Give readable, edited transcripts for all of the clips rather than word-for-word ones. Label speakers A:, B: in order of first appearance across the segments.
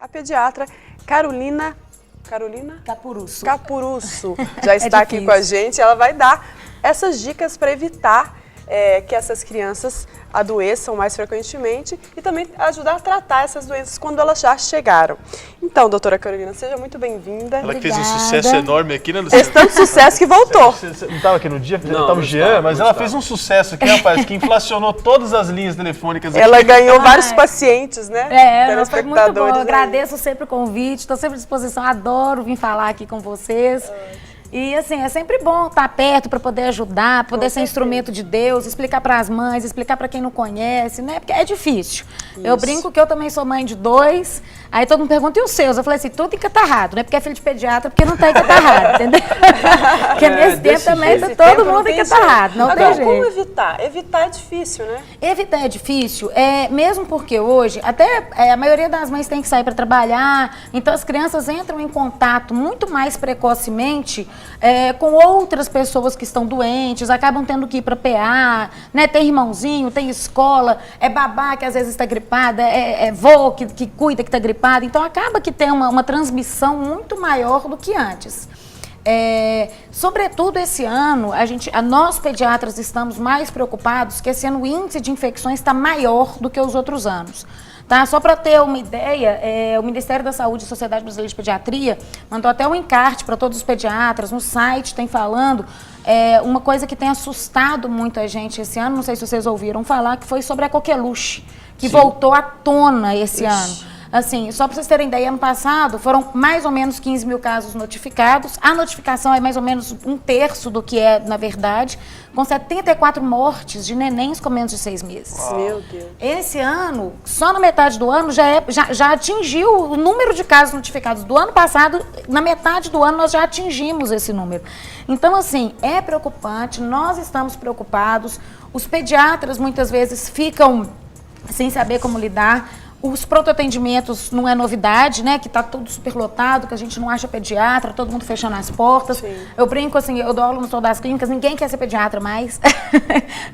A: A pediatra Carolina Capurusso já está aqui com a gente. Ela vai dar essas dicas para evitar que essas crianças adoeçam mais frequentemente e também ajudar a tratar essas doenças quando elas já chegaram. Então, doutora Carolina, seja muito bem-vinda.
B: Ela que fez um sucesso enorme aqui, né, Luciana?
A: Fez tanto sucesso que voltou.
B: Você não estava aqui no dia? Estava o Jean, mas ela fez um sucesso aqui, rapaz, que inflacionou todas as linhas telefônicas aqui.
A: Ela ganhou vários pacientes, né?
C: Foi muito bom. Eu agradeço sempre o convite, estou sempre à disposição, adoro vir falar aqui com vocês. E assim, é sempre bom estar perto para poder ajudar, poder ser instrumento de Deus, explicar para as mães, explicar para quem não conhece, né? Porque é difícil. Isso. Eu brinco que eu também sou mãe de 2, aí todo mundo pergunta, e os seus? Eu falei assim, tudo encatarrado, né? Porque é filho de pediatra, porque não tá encatarrado, entendeu? Porque nesse tempo também tá todo mundo encatarrado, não tem jeito.
A: Como evitar? Evitar é difícil, né?
C: Evitar é difícil, mesmo porque hoje, até a maioria das mães tem que sair para trabalhar, então as crianças entram em contato muito mais precocemente com outras pessoas que estão doentes, acabam tendo que ir para PA, né? Tem irmãozinho, tem escola, é babá que às vezes está gripada, é vô que cuida que está gripada, então acaba que tem uma transmissão muito maior do que antes. Sobretudo esse ano, nós pediatras estamos mais preocupados que esse ano o índice de infecções está maior do que os outros anos. Tá? Só para ter uma ideia, o Ministério da Saúde e Sociedade Brasileira de Pediatria mandou até um encarte para todos os pediatras, no site tem falando, uma coisa que tem assustado muito a gente esse ano, não sei se vocês ouviram falar, que foi sobre a coqueluche, que voltou à tona esse ano. Assim, só para vocês terem ideia, ano passado foram mais ou menos 15 mil casos notificados. A notificação é mais ou menos 1/3 do que é, na verdade, com 74 mortes de nenéns com menos de 6 meses.
A: Uau. Meu Deus.
C: Esse ano, só na metade do ano, já atingiu o número de casos notificados do ano passado. Na metade do ano, nós já atingimos esse número. Então, assim, é preocupante, nós estamos preocupados. Os pediatras, muitas vezes, ficam sem saber como lidar. Os pronto-atendimentos não é novidade, né? Que tá tudo superlotado, que a gente não acha pediatra, todo mundo fechando as portas. Sim. Eu brinco assim, eu dou aula no Sol das Clínicas, ninguém quer ser pediatra mais.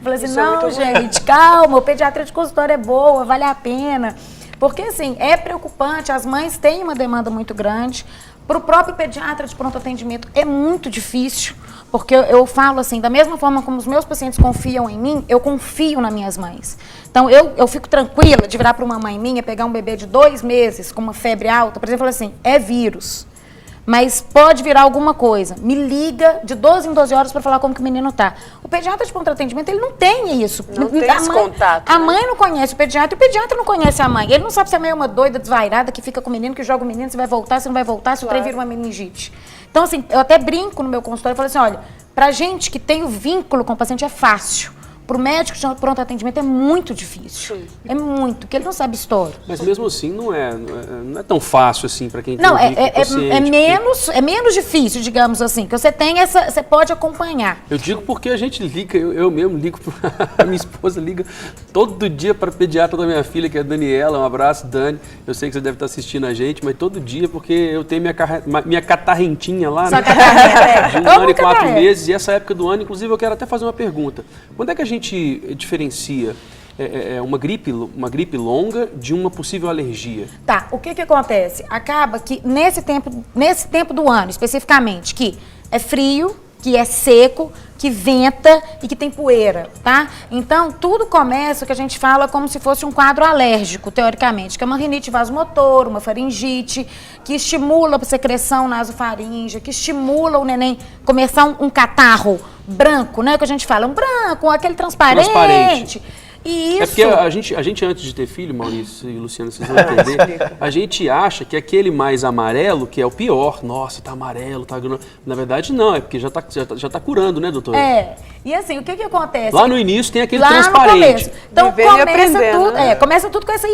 C: Falei assim, não, gente, calma, o pediatra de consultório é boa, vale a pena. Porque assim, é preocupante, as mães têm uma demanda muito grande. Para o próprio pediatra de pronto atendimento é muito difícil, porque eu falo assim, da mesma forma como os meus pacientes confiam em mim, eu confio nas minhas mães. Então, eu fico tranquila de virar para uma mãe minha, pegar um bebê de 2 meses com uma febre alta, por exemplo, falar assim, é vírus, mas pode virar alguma coisa. Me liga de 12 em 12 horas para falar como que o menino tá. O pediatra de pronto atendimento, ele não tem isso.
A: Não tem esse contato.
C: A mãe não conhece o pediatra e o pediatra não conhece a mãe. Ele não sabe se a mãe é uma doida desvairada que fica com o menino, que joga o menino, se vai voltar, se não vai voltar, se o trem vira uma meningite. Então, assim, eu até brinco no meu consultório e falo assim, olha, pra gente que tem o vínculo com o paciente é fácil. Para o médico de pronto atendimento é muito difícil. Sim. É muito, porque ele não sabe história.
D: Mas mesmo assim não é tão fácil assim para quem tem paciente.
C: É menos difícil, digamos assim, que você tem você pode acompanhar.
D: Eu digo porque a gente liga, eu mesmo ligo, a minha esposa liga todo dia para a pediatra da minha filha, que é a Daniela, um abraço, Dani. Eu sei que você deve estar assistindo a gente, mas todo dia, porque eu tenho minha catarrentinha lá, né? De 1 ano e 4 meses, e essa época do ano, inclusive eu quero até fazer uma pergunta. Quando é que a gente diferencia uma gripe longa de uma possível alergia?
C: Tá, o que acontece? Acaba que nesse tempo do ano, especificamente, que é frio, que é seco, que venta e que tem poeira, tá? Então, tudo começa, que a gente fala como se fosse um quadro alérgico, teoricamente, que é uma rinite vasomotora, uma faringite, que estimula a secreção nasofaríngea, que estimula o neném começar um catarro branco, né? Que a gente fala, um branco, aquele transparente. E isso...
D: É porque a gente antes de ter filho, Maurício e Luciana, vocês vão entender, a gente acha que aquele mais amarelo, que é o pior, nossa, tá amarelo, tá... Na verdade, não, é porque já tá curando, né, doutora?
C: E assim, o que acontece?
D: Lá no início tem aquele transparente.
C: Então, começa tudo com essa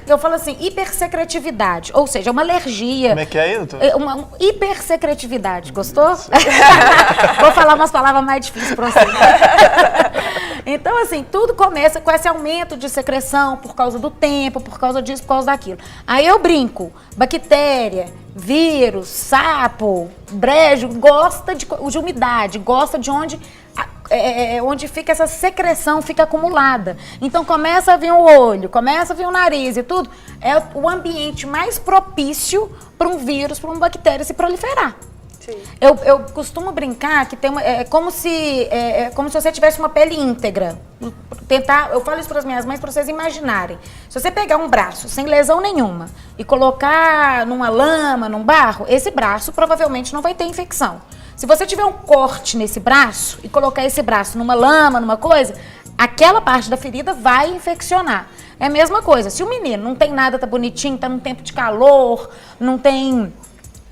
C: eu falo assim, hipersecretividade, ou seja, uma alergia.
B: Como é que é aí, doutora?
C: Uma hipersecretividade, gostou? Vou falar umas palavras mais difíceis para você. Então, assim, tudo começa com esse aumento de secreção por causa do tempo, por causa disso, por causa daquilo. Aí eu brinco, bactéria, vírus, sapo, brejo, gosta de umidade, gosta de onde onde fica essa secreção, fica acumulada. Então começa a vir o olho, começa a vir o nariz e tudo. É o ambiente mais propício para um vírus, para uma bactéria se proliferar. Sim. Eu costumo brincar que é como se você tivesse uma pele íntegra. Eu falo isso para as minhas mães para vocês imaginarem. Se você pegar um braço sem lesão nenhuma e colocar numa lama, num barro, esse braço provavelmente não vai ter infecção. Se você tiver um corte nesse braço e colocar esse braço numa lama, numa coisa, aquela parte da ferida vai infeccionar. É a mesma coisa. Se o menino não tem nada, tá bonitinho, tá num tempo de calor, não tem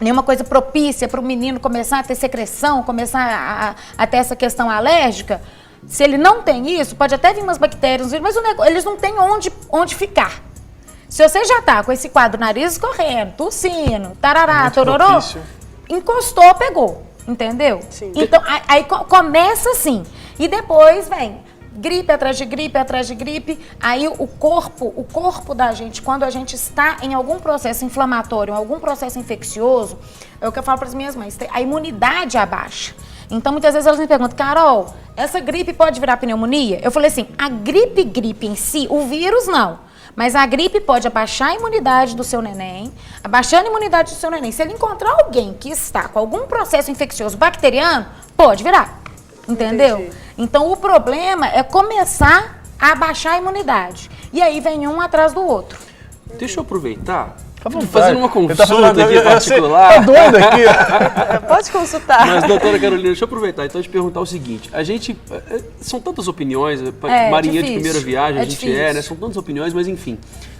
C: nenhuma coisa propícia para o menino começar a ter secreção, começar a ter essa questão alérgica, se ele não tem isso, pode até vir umas bactérias, mas eles não têm onde ficar. Se você já tá com esse quadro, nariz escorrendo, tossindo, tarará, tororô, encostou, pegou. Entendeu? Sim. Então, aí começa assim. E depois vem gripe atrás de gripe, atrás de gripe. Aí o corpo da gente, quando a gente está em algum processo inflamatório, algum processo infeccioso, é o que eu falo para as minhas mães, a imunidade abaixa. Então, muitas vezes elas me perguntam, Carol, essa gripe pode virar pneumonia? Eu falei assim, a gripe em si, o vírus não. Mas a gripe pode abaixar a imunidade do seu neném, abaixando a imunidade do seu neném. Se ele encontrar alguém que está com algum processo infeccioso bacteriano, pode virar, entendeu? Entendi. Então, o problema é começar a abaixar a imunidade. E aí vem um atrás do outro.
D: Deixa eu aproveitar. Fazendo uma consulta aqui particular.
B: Tá doido aqui.
A: Pode consultar.
D: Mas, doutora Carolina, deixa eu aproveitar então te perguntar o seguinte. A gente, são tantas opiniões, marinha de primeira viagem, a gente né? São tantas opiniões, mas enfim.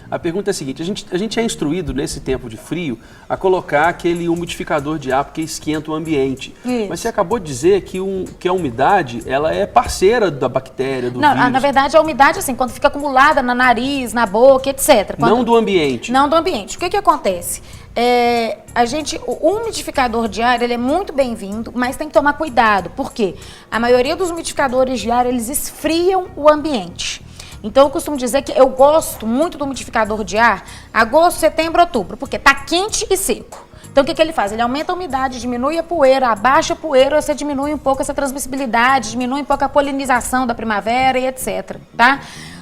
D: A pergunta é a seguinte, a gente é instruído nesse tempo de frio a colocar aquele umidificador de ar porque esquenta o ambiente. Isso. Mas você acabou de dizer que a umidade, ela é parceira da bactéria, do vírus.
C: Na verdade, a umidade, assim, quando fica acumulada no nariz, na boca, etc.
D: Não do ambiente.
C: Não do ambiente. O que acontece? O umidificador de ar, ele é muito bem-vindo, mas tem que tomar cuidado. Por quê? A maioria dos umidificadores de ar, eles esfriam o ambiente. Então, eu costumo dizer que eu gosto muito do umidificador de ar agosto, setembro, outubro, porque tá quente e seco. Então, o que ele faz? Ele aumenta a umidade, diminui a poeira, abaixa a poeira, você diminui um pouco essa transmissibilidade, diminui um pouco a polinização da primavera e etc, tá?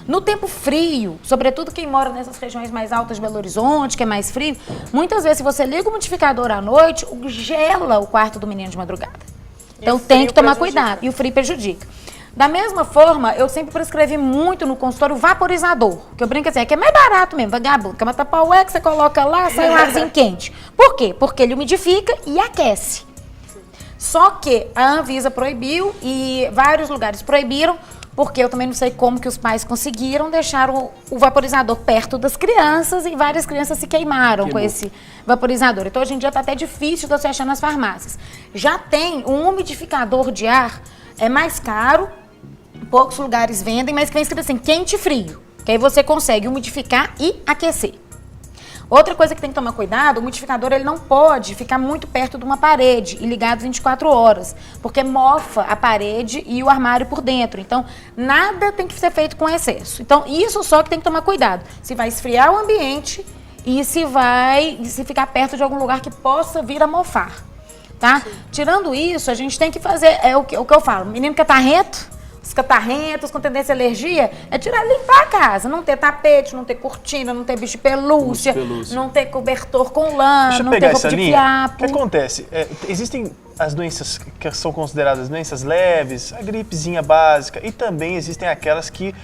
C: No tempo frio, sobretudo quem mora nessas regiões mais altas de Belo Horizonte, que é mais frio, muitas vezes, se você liga o umidificador à noite, gela o quarto do menino de madrugada. Então, tem que tomar cuidado. E o frio prejudica. Da mesma forma, eu sempre prescrevi muito no consultório vaporizador, que eu brinco assim, é que é mais barato mesmo, vagabundo, que é uma tapaué que você coloca lá, sai um arzinho quente. Por quê? Porque ele umidifica e aquece. Só que a Anvisa proibiu e vários lugares proibiram, porque eu também não sei como que os pais conseguiram deixar o vaporizador perto das crianças e várias crianças se queimaram com esse vaporizador. Então, hoje em dia está até difícil de você achar nas farmácias. Já tem um umidificador de ar, é mais caro, poucos lugares vendem, mas que vem escrito assim, quente e frio, que aí você consegue umidificar e aquecer. Outra coisa que tem que tomar cuidado, o umidificador ele não pode ficar muito perto de uma parede e ligado 24 horas, porque mofa a parede e o armário por dentro. Então, nada tem que ser feito com excesso. Então, isso só que tem que tomar cuidado. Se vai esfriar o ambiente e se ficar perto de algum lugar que possa vir a mofar, tá? Sim. Tirando isso, a gente tem que fazer, o que eu falo, menino catarrento, os catarrentos com tendência à alergia, limpar a casa, não ter tapete, não ter cortina, não ter bicho de pelúcia, não ter cobertor com lã, não ter roupa de fiapo.
B: O que acontece? Existem as doenças que são consideradas doenças leves, a gripezinha básica, e também existem aquelas que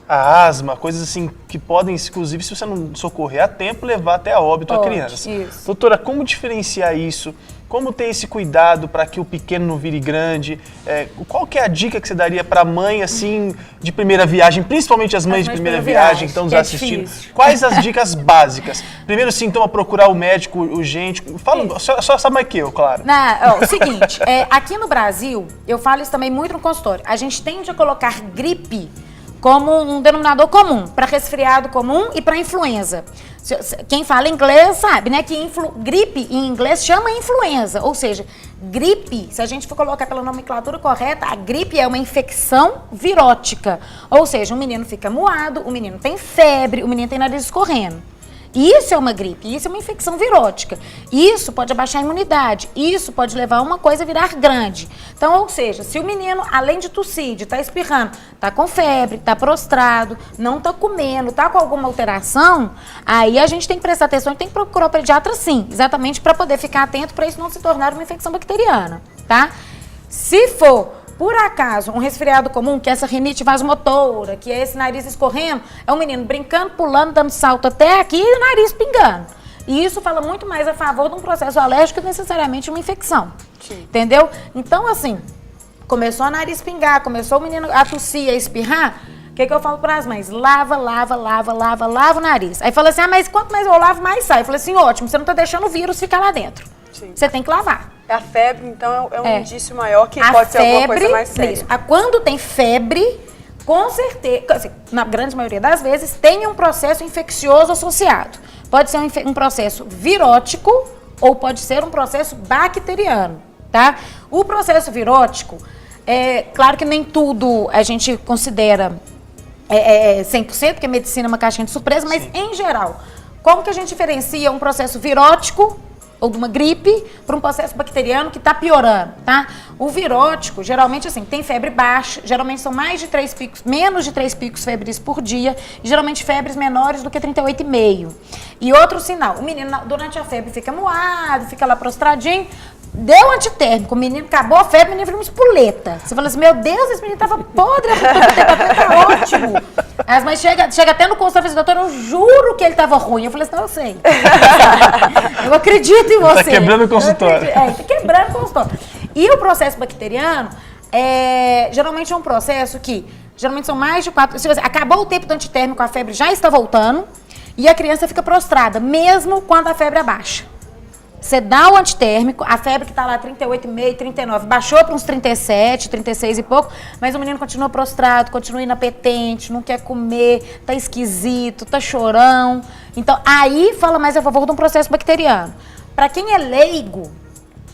B: a asma, coisas assim que podem, inclusive, se você não socorrer a tempo, levar até a óbito a criança. Isso. Doutora, como diferenciar isso? Como ter esse cuidado para que o pequeno não vire grande? Qual que é a dica que você daria para a mãe, assim, de primeira viagem, principalmente as mães de primeira viagem que estão nos assistindo? Difícil. Quais as dicas básicas? Primeiro sintoma, procurar o médico urgente. Fala, só sabe mais que eu, claro.
C: O seguinte, aqui no Brasil, eu falo isso também muito no consultório, a gente tende a colocar gripe como um denominador comum, para resfriado comum e para influenza. Quem fala inglês sabe, né, que gripe em inglês chama influenza, ou seja, gripe, se a gente for colocar pela nomenclatura correta, a gripe é uma infecção virótica, ou seja, o menino fica moado, o menino tem febre, o menino tem nariz escorrendo. Isso é uma gripe, isso é uma infecção virótica. Isso pode abaixar a imunidade, isso pode levar uma coisa a virar grande. Então, ou seja, se o menino, além de tossir, de estar espirrando, está com febre, está prostrado, não está comendo, está com alguma alteração, aí a gente tem que prestar atenção e tem que procurar o pediatra sim, exatamente para poder ficar atento para isso não se tornar uma infecção bacteriana, tá? Se for, por acaso, um resfriado comum, que é essa rinite vasomotora, que é esse nariz escorrendo, é um menino brincando, pulando, dando salto até aqui e o nariz pingando. E isso fala muito mais a favor de um processo alérgico que necessariamente uma infecção. Sim. Entendeu? Então, assim, começou o nariz pingar, começou o menino a tossir, a espirrar, o que eu falo para as mães? Lava o nariz. Aí fala assim, mas quanto mais eu lavo, mais sai. Eu falei assim, ótimo, você não está deixando o vírus ficar lá dentro. Sim. Você tem que lavar.
A: A febre, então, é um indício maior que pode ser alguma coisa mais séria. Isso.
C: Quando tem febre, com certeza, assim, na grande maioria das vezes, tem um processo infeccioso associado. Pode ser um processo virótico ou pode ser um processo bacteriano, tá? O processo virótico, claro que nem tudo a gente considera 100%, porque a medicina é uma caixinha de surpresa, mas em geral, como que a gente diferencia um processo virótico ou de uma gripe para um processo bacteriano que está piorando, tá? O virótico, geralmente assim, tem febre baixa, geralmente são menos de 3 picos febris por dia, e geralmente febres menores do que 38,5. E outro sinal, o menino durante a febre fica moado, fica lá prostradinho, deu antitérmico, o menino acabou a febre, o menino virou uma espoleta. Você fala assim, meu Deus, esse menino tava podre, tá ótimo. As mães chega até no consultório e fala assim, doutor, eu juro que ele tava ruim. Eu falei assim, não, eu sei. Eu acredito em você.
B: Tá quebrando o consultório.
C: Tá quebrando o consultório. E o processo bacteriano, geralmente é um processo que, geralmente são mais de 4... Se você, acabou o tempo do antitérmico, a febre já está voltando, e a criança fica prostrada, mesmo quando a febre abaixa. Você dá o antitérmico, a febre que está lá 38,5, 39, baixou para uns 37, 36 e pouco, mas o menino continua prostrado, continua inapetente, não quer comer, tá esquisito, tá chorão. Então, aí fala mais a favor de um processo bacteriano. Para quem é leigo,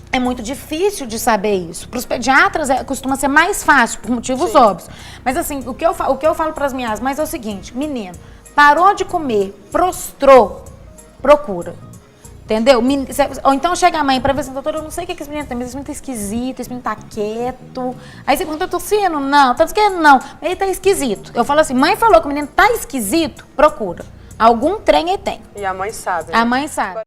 C: é muito difícil de saber isso. Para os pediatras costuma ser mais fácil, por motivos óbvios. Mas assim, o que eu falo para as minhas mães é o seguinte, menino, parou de comer, prostrou, procura. Entendeu? Ou então chega a mãe para ver assim, doutor, eu não sei o que esse menino tem, mas esse menino tá esquisito, esse menino tá quieto. Aí você pergunta, tá tossindo? Não. Tá tossindo? Não. Ele tá esquisito. Eu falo assim, mãe falou que o menino tá esquisito, procura. Algum trem ele tem.
A: E a mãe sabe.
C: A mãe sabe.